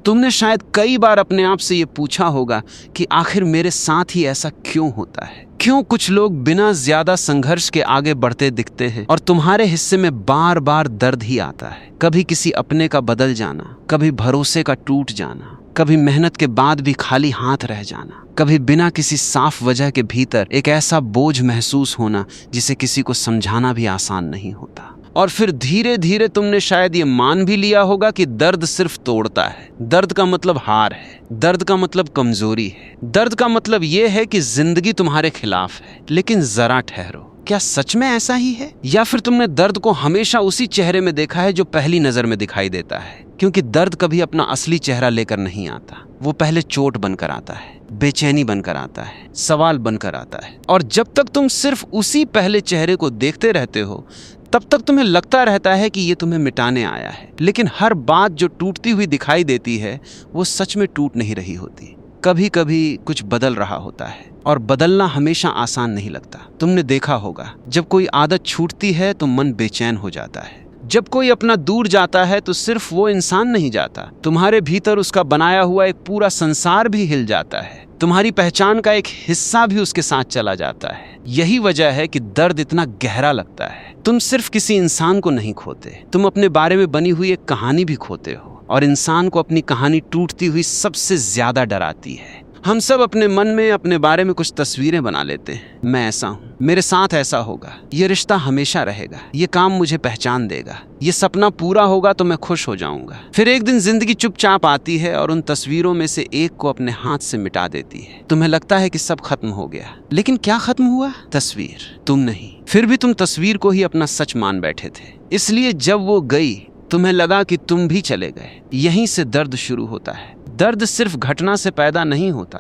तुमने शायद कई बार अपने आप से ये पूछा होगा कि आखिर मेरे साथ ही ऐसा क्यों होता है। क्यों कुछ लोग बिना ज्यादा संघर्ष के आगे बढ़ते दिखते हैं और तुम्हारे हिस्से में बार बार दर्द ही आता है। कभी किसी अपने का बदल जाना, कभी भरोसे का टूट जाना, कभी मेहनत के बाद भी खाली हाथ रह जाना, कभी बिना किसी साफ वजह के भीतर एक ऐसा बोझ महसूस होना जिसे किसी को समझाना भी आसान नहीं होता। और फिर धीरे धीरे तुमने शायद ये मान भी लिया होगा कि दर्द सिर्फ तोड़ता है। दर्द का मतलब हार है, दर्द का मतलब कमजोरी है, दर्द का मतलब ये है कि जिंदगी तुम्हारे खिलाफ है। लेकिन जरा ठहरो, क्या सच में ऐसा ही है? या फिर तुमने दर्द को हमेशा उसी चेहरे में देखा है जो पहली नजर में दिखाई देता है? क्योंकि दर्द कभी अपना असली चेहरा लेकर नहीं आता। वो पहले चोट बनकर आता है, बेचैनी बनकर आता है, सवाल बनकर आता है। और जब तक तुम सिर्फ उसी पहले चेहरे को देखते रहते हो तब तक तुम्हें लगता रहता है कि ये तुम्हें मिटाने आया है। लेकिन हर बात जो टूटती हुई दिखाई देती है वो सच में टूट नहीं रही होती। कभी कभी कुछ बदल रहा होता है, और बदलना हमेशा आसान नहीं लगता। तुमने देखा होगा, जब कोई आदत छूटती है तो मन बेचैन हो जाता है। जब कोई अपना दूर जाता है तो सिर्फ वो इंसान नहीं जाता, तुम्हारे भीतर उसका बनाया हुआ एक पूरा संसार भी हिल जाता है। तुम्हारी पहचान का एक हिस्सा भी उसके साथ चला जाता है। यही वजह है कि दर्द इतना गहरा लगता है। तुम सिर्फ किसी इंसान को नहीं खोते, तुम अपने बारे में बनी हुई एक कहानी भी खोते हो। और इंसान को अपनी कहानी टूटती हुई सबसे ज्यादा डराती है। हम सब अपने मन में अपने बारे में कुछ तस्वीरें बना लेते हैं। मैं ऐसा हूँ, मेरे साथ ऐसा होगा, ये रिश्ता हमेशा रहेगा, ये काम मुझे पहचान देगा, ये सपना पूरा होगा तो मैं खुश हो जाऊंगा। फिर एक दिन जिंदगी चुपचाप आती है और उन तस्वीरों में से एक को अपने हाथ से मिटा देती है। तुम्हें लगता है कि सब खत्म हो गया, लेकिन क्या खत्म हुआ? तस्वीर, तुम नहीं। फिर भी तुम तस्वीर को ही अपना सच मान बैठे थे। इसलिए जब वो गई तुम्हें लगा कि तुम भी चले गए। यहीं से दर्द शुरू होता है। दर्द सिर्फ घटना से पैदा नहीं होता,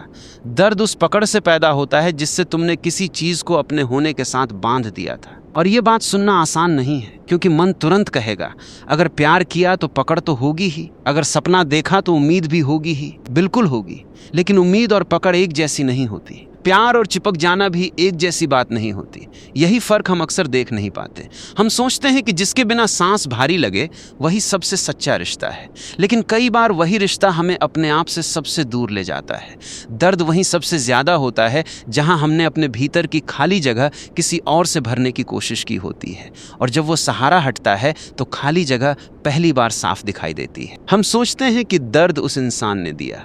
दर्द उस पकड़ से पैदा होता है जिससे तुमने किसी चीज को अपने होने के साथ बांध दिया था। और ये बात सुनना आसान नहीं है, क्योंकि मन तुरंत कहेगा अगर प्यार किया तो पकड़ तो होगी ही, अगर सपना देखा तो उम्मीद भी होगी ही। बिल्कुल होगी, लेकिन उम्मीद और पकड़ एक जैसी नहीं होती। प्यार और चिपक जाना भी एक जैसी बात नहीं होती। यही फर्क हम अक्सर देख नहीं पाते। हम सोचते हैं कि जिसके बिना सांस भारी लगे वही सबसे सच्चा रिश्ता है, लेकिन कई बार वही रिश्ता हमें अपने आप से सबसे दूर ले जाता है। दर्द वहीं सबसे ज्यादा होता है जहां हमने अपने भीतर की खाली जगह किसी और से भरने की कोशिश की होती है, और जब वो सहारा हटता है तो खाली जगह पहली बार साफ दिखाई देती है। हम सोचते हैं कि दर्द उस इंसान ने दिया,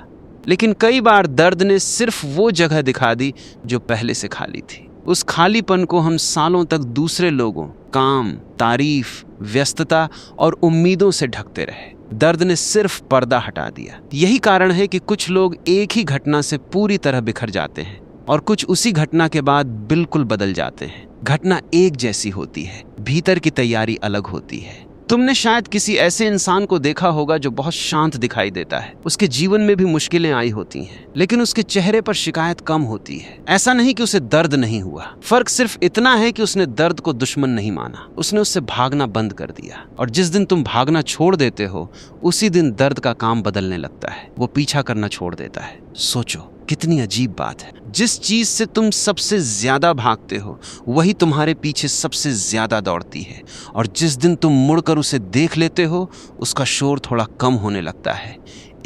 लेकिन कई बार दर्द ने सिर्फ वो जगह दिखा दी जो पहले से खाली थी। उस खालीपन को हम सालों तक दूसरे लोगों, काम, तारीफ, व्यस्तता और उम्मीदों से ढकते रहे। दर्द ने सिर्फ पर्दा हटा दिया। यही कारण है कि कुछ लोग एक ही घटना से पूरी तरह बिखर जाते हैं और कुछ उसी घटना के बाद बिल्कुल बदल जाते हैं। घटना एक जैसी होती है, भीतर की तैयारी अलग होती है। तुमने शायद किसी ऐसे इंसान को देखा होगा जो बहुत शांत दिखाई देता है। उसके जीवन में भी मुश्किलें आई होती हैं, लेकिन उसके चेहरे पर शिकायत कम होती है। ऐसा नहीं कि उसे दर्द नहीं हुआ, फर्क सिर्फ इतना है कि उसने दर्द को दुश्मन नहीं माना, उसने उससे भागना बंद कर दिया। और जिस दिन तुम भागना छोड़ देते हो उसी दिन दर्द का काम बदलने लगता है। वो पीछा करना छोड़ देता है। सोचो कितनी अजीब बात है। जिस चीज से तुम सबसे ज्यादा भागते हो वही तुम्हारे पीछे सबसे ज्यादा दौड़ती है, और जिस दिन तुम मुड़कर उसे देख लेते हो उसका शोर थोड़ा कम होने लगता है।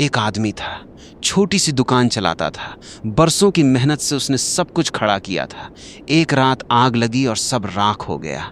एक आदमी था, छोटी सी दुकान चलाता था, बरसों की मेहनत से उसने सब कुछ खड़ा किया था। एक रात आग लगी और सब राख हो गया।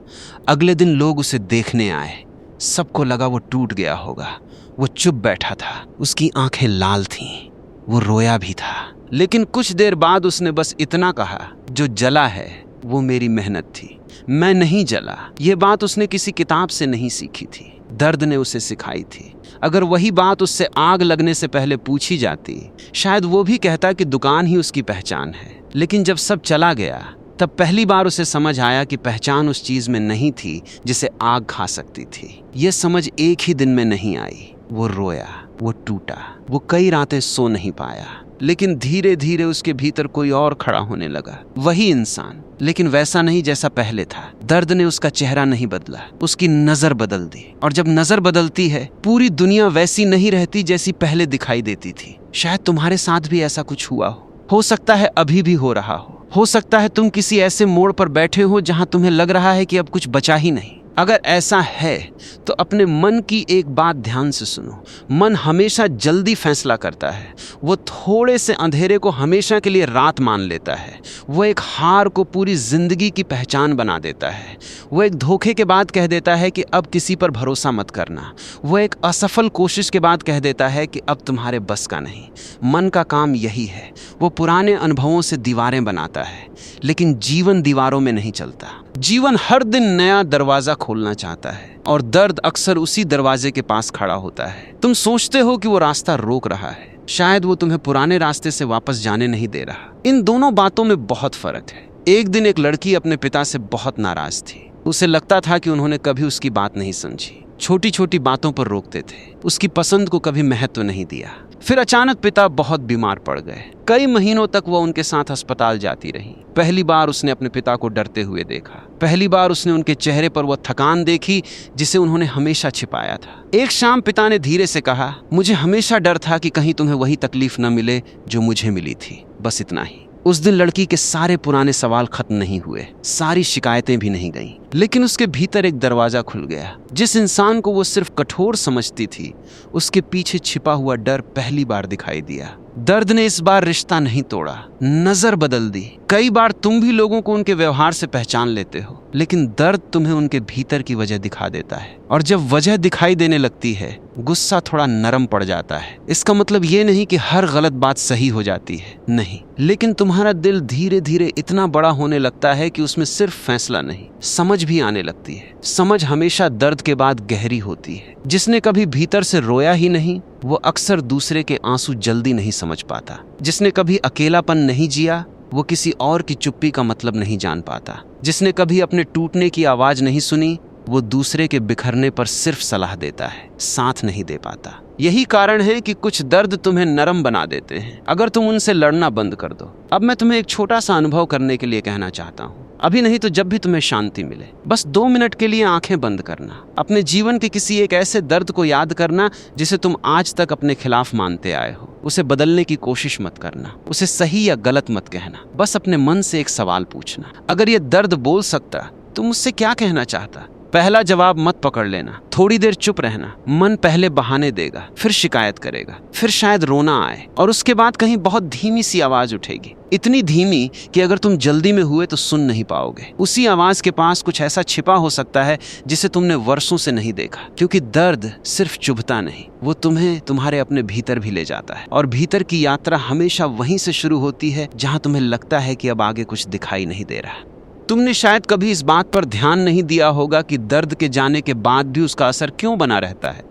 अगले दिन लोग उसे देखने आए, सबको लगा वो टूट गया होगा। वो चुप बैठा था, उसकी आंखें लाल थीं, वो रोया भी था। लेकिन कुछ देर बाद उसने बस इतना कहा, जो जला है वो मेरी मेहनत थी, मैं नहीं जला। ये बात उसने किसी किताब से नहीं सीखी थी, दर्द ने उसे सिखाई थी। अगर वही बात उससे आग लगने से पहले पूछी जाती शायद वो भी कहता कि दुकान ही उसकी पहचान है। लेकिन जब सब चला गया तब पहली बार उसे समझ आया कि पहचान उस चीज में नहीं थी जिसे आग खा सकती थी। ये समझ एक ही दिन में नहीं आई। वो रोया, वो टूटा, वो कई रातें सो नहीं पाया। लेकिन धीरे धीरे उसके भीतर कोई और खड़ा होने लगा, वही इंसान, लेकिन वैसा नहीं जैसा पहले था। दर्द ने उसका चेहरा नहीं बदला, उसकी नजर बदल दी। और जब नजर बदलती है पूरी दुनिया वैसी नहीं रहती जैसी पहले दिखाई देती थी। शायद तुम्हारे साथ भी ऐसा कुछ हुआ हो सकता है अभी भी हो रहा हो सकता है तुम किसी ऐसे मोड़ पर बैठे हो जहां तुम्हें लग रहा है कि अब कुछ बचा ही नहीं, अगर ऐसा है तो अपने मन की एक बात ध्यान से सुनो। मन हमेशा जल्दी फैसला करता है। वो थोड़े से अंधेरे को हमेशा के लिए रात मान लेता है। वो एक हार को पूरी जिंदगी की पहचान बना देता है। वो एक धोखे के बाद कह देता है कि अब किसी पर भरोसा मत करना। वो एक असफल कोशिश के बाद कह देता है कि अब तुम्हारे बस का नहीं। मन का काम यही है। वो पुराने अनुभवों से दीवारें बनाता है, लेकिन जीवन दीवारों में नहीं चलता। जीवन हर दिन नया दरवाजा खोलना चाहता है और दर्द अक्सर उसी दरवाजे के पास खड़ा होता है। तुम सोचते हो कि वो रास्ता रोक रहा है, शायद वो तुम्हें पुराने रास्ते से वापस जाने नहीं दे रहा। इन दोनों बातों में बहुत फर्क है। एक दिन एक लड़की अपने पिता से बहुत नाराज थी। उसे लगता था कि उन्होंने कभी उसकी बात नहीं समझी, छोटी छोटी बातों पर रोकते थे, उसकी पसंद को कभी महत्व नहीं दिया। फिर अचानक पिता बहुत बीमार पड़ गए। कई महीनों तक वो उनके साथ अस्पताल जाती रही। पहली बार उसने अपने पिता को डरते हुए देखा। पहली बार उसने उनके चेहरे पर वो थकान देखी जिसे उन्होंने हमेशा छिपाया था। एक शाम पिता ने धीरे से कहा, मुझे हमेशा डर था कि कहीं तुम्हें वही तकलीफ न मिले जो मुझे मिली थी। बस इतना ही। उस दिन लड़की के सारे पुराने सवाल खत्म नहीं हुए, सारी शिकायतें भी नहीं गईं, लेकिन उसके भीतर एक दरवाजा खुल गया। जिस इंसान को वो सिर्फ कठोर समझती थी, उसके पीछे छिपा हुआ डर पहली बार दिखाई दिया। दर्द ने इस बार रिश्ता नहीं तोड़ा, नजर बदल दी। कई बार तुम भी लोगों को उनके व्यवहार से पहचान लेते हो, लेकिन दर्द तुम्हें उनके भीतर की वजह दिखा देता है। और जब वजह दिखाई देने लगती है, गुस्सा थोड़ा नरम पड़ जाता है। इसका मतलब ये नहीं कि हर गलत बात सही हो जाती है, नहीं, लेकिन तुम्हारा दिल धीरे धीरे इतना बड़ा होने लगता है कि उसमें सिर्फ फैसला नहीं, समझ भी आने लगती है। समझ हमेशा दर्द के बाद गहरी होती है। जिसने कभी भीतर से रोया ही नहीं, वो अक्सर दूसरे के आंसू जल्दी नहीं समझ पाता। जिसने कभी अकेलापन नहीं जिया, वो किसी और की चुप्पी का मतलब नहीं जान पाता। जिसने कभी अपने टूटने की आवाज नहीं सुनी, वो दूसरे के बिखरने पर सिर्फ सलाह देता है, साथ नहीं दे पाता। यही कारण है कि कुछ दर्द तुम्हें नरम बना देते हैं अगर तुम उनसे लड़ना बंद कर दो। अब मैं तुम्हें एक छोटा सा अनुभव करने के लिए कहना चाहता हूँ। अभी नहीं तो जब भी तुम्हें शांति मिले, बस 2 मिनट के लिए आंखें बंद करना। अपने जीवन के किसी एक ऐसे दर्द को याद करना जिसे तुम आज तक अपने खिलाफ मानते आए हो। उसे बदलने की कोशिश मत करना, उसे सही या गलत मत कहना। बस अपने मन से एक सवाल पूछना, अगर ये दर्द बोल सकता तो मुझसे क्या कहना चाहता? पहला जवाब मत पकड़ लेना, थोड़ी देर चुप रहना। मन पहले बहाने देगा, फिर शिकायत करेगा, फिर शायद रोना आए, और उसके बाद कहीं बहुत धीमी सी आवाज उठेगी, इतनी धीमी कि अगर तुम जल्दी में हुए तो सुन नहीं पाओगे। उसी आवाज के पास कुछ ऐसा छिपा हो सकता है जिसे तुमने वर्षों से नहीं देखा, क्योंकि दर्द सिर्फ चुभता नहीं, वो तुम्हें तुम्हारे अपने भीतर भी ले जाता है। और भीतर की यात्रा हमेशा वहीं से शुरू होती है जहां तुम्हें लगता है कि अब आगे कुछ दिखाई नहीं दे रहा। तुमने शायद कभी इस बात पर ध्यान नहीं दिया होगा कि दर्द के जाने के बाद भी उसका असर क्यों बना रहता है।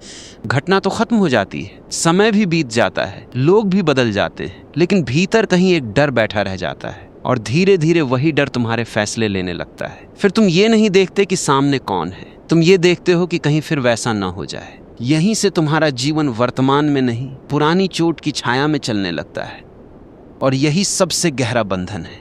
घटना तो खत्म हो जाती है, समय भी बीत जाता है, लोग भी बदल जाते हैं, लेकिन भीतर कहीं एक डर बैठा रह जाता है, और धीरे धीरे वही डर तुम्हारे फैसले लेने लगता है। फिर तुम ये नहीं देखते कि सामने कौन है, तुम ये देखते हो कि कहीं फिर वैसा ना हो जाए। यहीं से तुम्हारा जीवन वर्तमान में नहीं, पुरानी चोट की छाया में चलने लगता है। और यही सबसे गहरा बंधन है,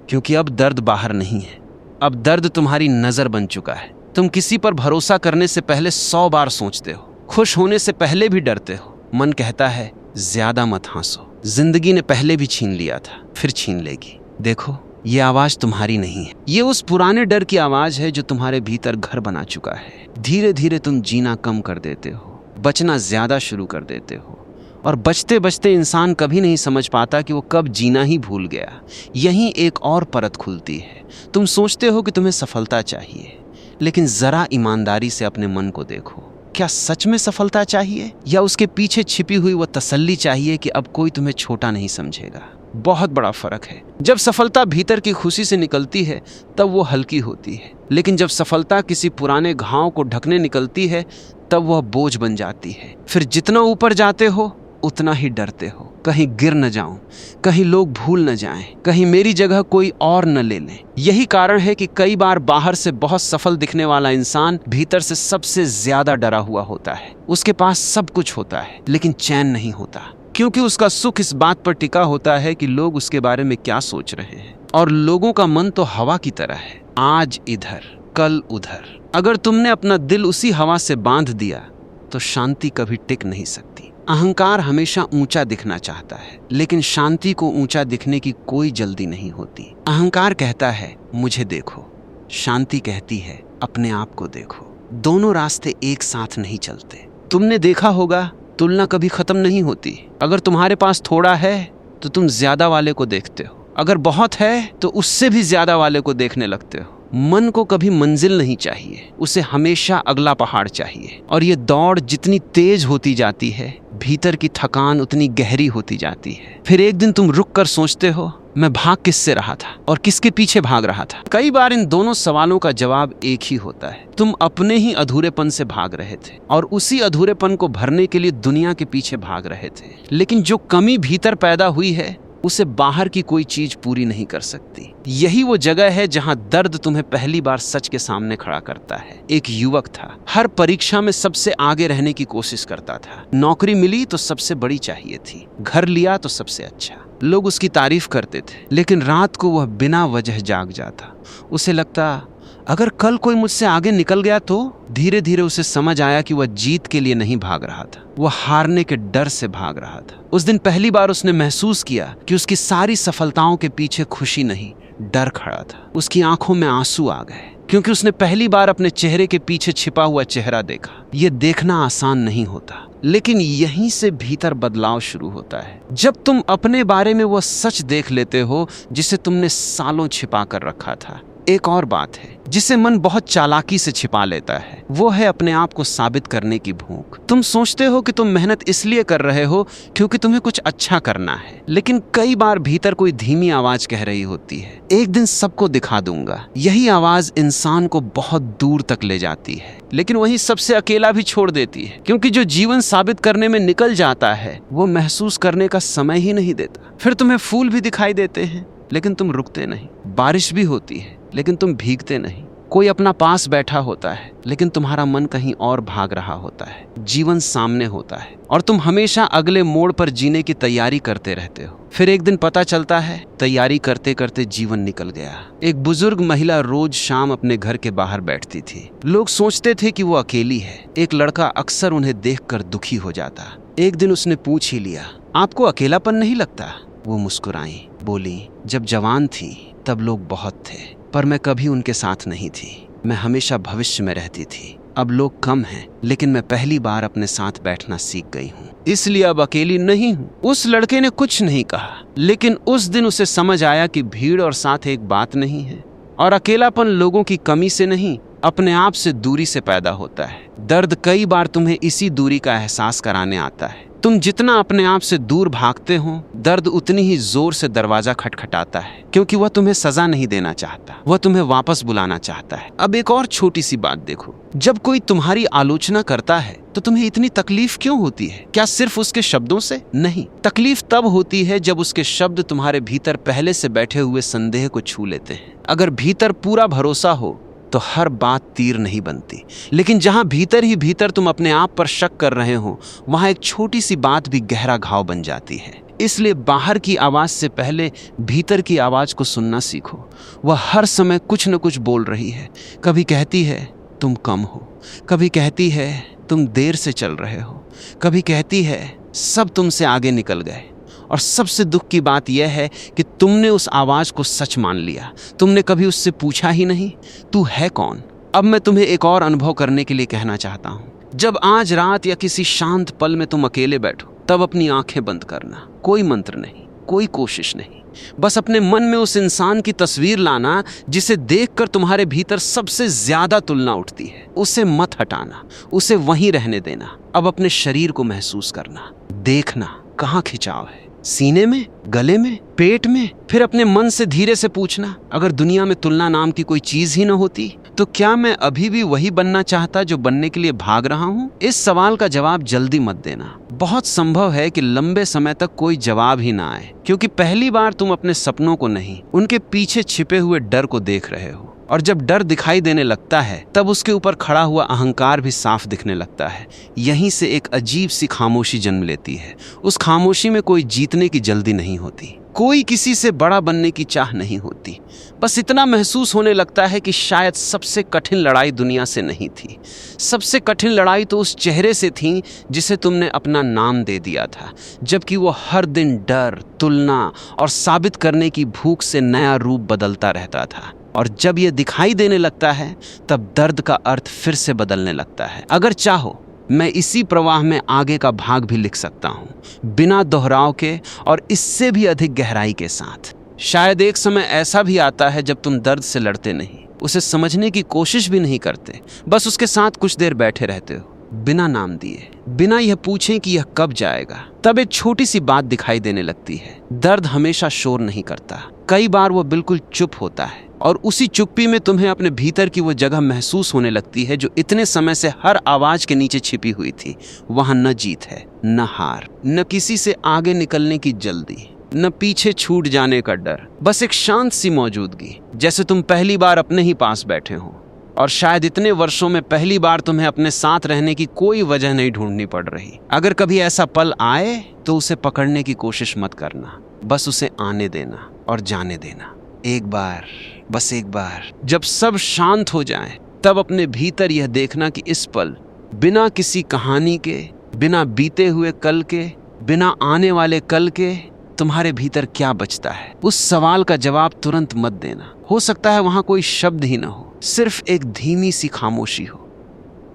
क्योंकि अब दर्द बाहर नहीं है, अब दर्द तुम्हारी नजर बन चुका है। तुम किसी पर भरोसा करने से पहले 100 बार सोचते हो, खुश होने से पहले भी डरते हो। मन कहता है ज्यादा मत हंसो, जिंदगी ने पहले भी छीन लिया था, फिर छीन लेगी। देखो, ये आवाज तुम्हारी नहीं है, ये उस पुराने डर की आवाज है जो तुम्हारे भीतर घर बना चुका है। धीरे धीरे तुम जीना कम कर देते हो, बचना ज्यादा शुरू कर देते हो, और बचते बचते इंसान कभी नहीं समझ पाता कि वो कब जीना ही भूल गया। यहीं एक और परत खुलती है। तुम सोचते हो कि तुम्हें सफलता चाहिए, लेकिन जरा ईमानदारी से अपने मन को देखो, क्या सच में सफलता चाहिए, या उसके पीछे छिपी हुई वो तसल्ली चाहिए कि अब कोई तुम्हें छोटा नहीं समझेगा? बहुत बड़ा फर्क है। जब सफलता भीतर की खुशी से निकलती है तब वो हल्की होती है, लेकिन जब सफलता किसी पुराने घाव को ढकने निकलती है तब वह बोझ बन जाती है। फिर जितना ऊपर जाते हो उतना ही डरते हो, कहीं गिर न जाऊं, कहीं लोग भूल न जाएं, कहीं मेरी जगह कोई और न ले लें। यही कारण है कि कई बार बाहर से बहुत सफल दिखने वाला इंसान भीतर से सबसे ज्यादा डरा हुआ होता है। उसके पास सब कुछ होता है, लेकिन चैन नहीं होता, क्योंकि उसका सुख इस बात पर टिका होता है कि लोग उसके बारे में क्या सोच रहे हैं। और लोगों का मन तो हवा की तरह है, आज इधर कल उधर। अगर तुमने अपना दिल उसी हवा से बांध दिया तो शांति कभी टिक नहीं सकती। अहंकार हमेशा ऊंचा दिखना चाहता है, लेकिन शांति को ऊंचा दिखने की कोई जल्दी नहीं होती। अहंकार कहता है मुझे देखो, शांति कहती है अपने आप को देखो। दोनों रास्ते एक साथ नहीं चलते। तुमने देखा होगा, तुलना कभी खत्म नहीं होती। अगर तुम्हारे पास थोड़ा है तो तुम ज्यादा वाले को देखते हो, अगर बहुत है तो उससे भी ज्यादा वाले को देखने लगते हो। मन को कभी मंजिल नहीं चाहिए, उसे हमेशा अगला पहाड़ चाहिए। और ये दौड़ जितनी तेज होती जाती है, भीतर की थकान उतनी गहरी होती जाती है। फिर एक दिन तुम रुक कर सोचते हो, मैं भाग किससे रहा था और किसके पीछे भाग रहा था। कई बार इन दोनों सवालों का जवाब एक ही होता है, तुम अपने ही अधूरेपन से भाग रहे थे और उसी अधूरेपन को भरने के लिए दुनिया के पीछे भाग रहे थे। लेकिन जो कमी भीतर पैदा हुई है, उसे बाहर की कोई चीज पूरी नहीं कर सकती। यही वो जगह है जहां दर्द तुम्हें पहली बार सच के सामने खड़ा करता है। एक युवक था, हर परीक्षा में सबसे आगे रहने की कोशिश करता था। नौकरी मिली तो सबसे बड़ी चाहिए थी, घर लिया तो सबसे अच्छा। लोग उसकी तारीफ करते थे, लेकिन रात को वह बिना वजह जाग जाता। उसे लगता, अगर कल कोई मुझसे आगे निकल गया तो। धीरे धीरे उसे समझ आया कि वह जीत के लिए नहीं भाग रहा था, वह हारने के डर से भाग रहा था। उस दिन पहली बार उसने महसूस किया कि उसकी सारी सफलताओं के पीछे खुशी नहीं, डर खड़ा था। उसकी आंखों में आंसू आ गए, क्योंकि उसने पहली बार अपने चेहरे के पीछे छिपा हुआ चेहरा देखा। यह देखना आसान नहीं होता, लेकिन यहीं से भीतर बदलाव शुरू होता है। जब तुम अपने बारे में वह सच देख लेते हो जिसे तुमने सालों छिपा कर रखा था। एक और बात है जिसे मन बहुत चालाकी से छिपा लेता है, वो है अपने आप को साबित करने की भूख। तुम सोचते हो कि तुम मेहनत इसलिए कर रहे हो क्योंकि तुम्हें कुछ अच्छा करना है, लेकिन कई बार भीतर कोई धीमी आवाज कह रही होती है, एक दिन सबको दिखा दूंगा। यही आवाज इंसान को बहुत दूर तक ले जाती है, लेकिन वही सबसे अकेला भी छोड़ देती है, क्योंकि जो जीवन साबित करने में निकल जाता है वो महसूस करने का समय ही नहीं देता। फिर तुम्हें फूल भी दिखाई देते हैं, लेकिन तुम रुकते नहीं। बारिश भी होती है, लेकिन तुम भीगते नहीं। कोई अपना पास बैठा होता है, लेकिन तुम्हारा मन कहीं और भाग रहा होता है। जीवन सामने होता है और तुम हमेशा अगले मोड़ पर जीने की तैयारी करते रहते हो। फिर एक दिन पता चलता है, तैयारी करते करते जीवन निकल गया। एक बुजुर्ग महिला रोज शाम अपने घर के बाहर बैठती थी। लोग सोचते थे कि वो अकेली है। एक लड़का अक्सर उन्हें देखकर दुखी हो जाता। एक दिन उसने पूछ ही लिया, आपको अकेलापन नहीं लगता? वो मुस्कुराई, बोली, जब जवान थी तब लोग बहुत थे, पर मैं कभी उनके साथ नहीं थी। मैं हमेशा भविष्य में रहती थी। अब लोग कम हैं, लेकिन मैं पहली बार अपने साथ बैठना सीख गई हूँ, इसलिए अब अकेली नहीं हूँ। उस लड़के ने कुछ नहीं कहा, लेकिन उस दिन उसे समझ आया कि भीड़ और साथ एक बात नहीं है, और अकेलापन लोगों की कमी से नहीं, अपने आप से दूरी से पैदा होता है। दर्द कई बार तुम्हें इसी दूरी का एहसास कराने आता है। तुम जितना अपने आप से दूर भागते हो, दर्द उतनी ही जोर से दरवाजा खटखटाता है, क्योंकि वह तुम्हें सजा नहीं देना चाहता, वह तुम्हें वापस बुलाना चाहता है। अब एक और छोटी सी बात देखो, जब कोई तुम्हारी आलोचना करता है तो तुम्हें इतनी तकलीफ क्यों होती है? क्या सिर्फ उसके शब्दों से? नहीं, तकलीफ तब होती है जब उसके शब्द तुम्हारे भीतर पहले से बैठे हुए संदेह को छू लेते हैं। अगर भीतर पूरा भरोसा हो तो हर बात तीर नहीं बनती, लेकिन जहां भीतर ही भीतर तुम अपने आप पर शक कर रहे हो, वहां एक छोटी सी बात भी गहरा घाव बन जाती है। इसलिए बाहर की आवाज से पहले भीतर की आवाज को सुनना सीखो। वह हर समय कुछ न कुछ बोल रही है। कभी कहती है तुम कम हो, कभी कहती है तुम देर से चल रहे हो, कभी कहती है सब तुमसे आगे निकल गए। और सबसे दुख की बात यह है कि तुमने उस आवाज को सच मान लिया। तुमने कभी उससे पूछा ही नहीं, तू है कौन? अब मैं तुम्हें एक और अनुभव करने के लिए कहना चाहता हूँ। जब आज रात या किसी शांत पल में तुम अकेले बैठो, तब अपनी आंखें बंद करना। कोई मंत्र नहीं, कोई कोशिश नहीं, बस अपने मन में उस इंसान की तस्वीर लाना जिसे देखकर तुम्हारे भीतर सबसे ज्यादा तुलना उठती है। उसे मत हटाना, उसे वहीं रहने देना। अब अपने शरीर को महसूस करना, देखना कहाँ खिंचाव है, सीने में, गले में, पेट में। फिर अपने मन से धीरे से पूछना, अगर दुनिया में तुलना नाम की कोई चीज ही न होती तो क्या मैं अभी भी वही बनना चाहता जो बनने के लिए भाग रहा हूँ? इस सवाल का जवाब जल्दी मत देना। बहुत संभव है कि लंबे समय तक कोई जवाब ही ना आए, क्योंकि पहली बार तुम अपने सपनों को नहीं, उनके पीछे छिपे हुए डर को देख रहे हो। और जब डर दिखाई देने लगता है, तब उसके ऊपर खड़ा हुआ अहंकार भी साफ दिखने लगता है। यहीं से एक अजीब सी खामोशी जन्म लेती है। उस खामोशी में कोई जीतने की जल्दी नहीं होती, कोई किसी से बड़ा बनने की चाह नहीं होती। बस इतना महसूस होने लगता है कि शायद सबसे कठिन लड़ाई दुनिया से नहीं थी। सबसे कठिन लड़ाई तो उस चेहरे से थी जिसे तुमने अपना नाम दे दिया था, जबकि वो हर दिन डर, तुलना और साबित करने की भूख से नया रूप बदलता रहता था। और जब यह दिखाई देने लगता है तब दर्द का अर्थ फिर से बदलने लगता है। अगर चाहो मैं इसी प्रवाह में आगे का भाग भी लिख सकता हूं, बिना दोहराव के और इससे भी अधिक गहराई के साथ। शायद एक समय ऐसा भी आता है जब तुम दर्द से लड़ते नहीं, उसे समझने की कोशिश भी नहीं करते, बस उसके साथ कुछ देर बैठे रहते हो, बिना नाम दिए, बिना यह पूछे कि यह कब जाएगा। तब एक छोटी सी बात दिखाई देने लगती है। दर्द हमेशा शोर नहीं करता, कई बार वो बिल्कुल चुप होता है, और उसी चुप्पी में तुम्हें अपने भीतर की वो जगह महसूस होने लगती है जो इतने समय से हर आवाज के नीचे छिपी हुई थी। वहां न जीत है, न हार, न किसी से आगे निकलने की जल्दी, न पीछे छूट जाने का डर, बस एक शांत सी मौजूदगी, जैसे तुम पहली बार अपने ही पास बैठे हो और शायद इतने वर्षों में पहली बार तुम्हें अपने साथ रहने की कोई वजह नहीं ढूंढनी पड़ रही। अगर कभी ऐसा पल आए तो उसे पकड़ने की कोशिश मत करना, बस उसे आने देना और जाने देना। एक बार, बस एक बार, जब सब शांत हो जाए तब अपने भीतर यह देखना कि इस पल, बिना किसी कहानी के, बिना बीते हुए कल के, बिना आने वाले कल के, तुम्हारे भीतर क्या बचता है। उस सवाल का जवाब तुरंत मत देना। हो सकता है वहां कोई शब्द ही ना हो, सिर्फ एक धीमी सी खामोशी हो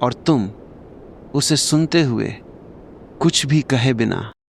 और तुम उसे सुनते हुए कुछ भी कहे बिना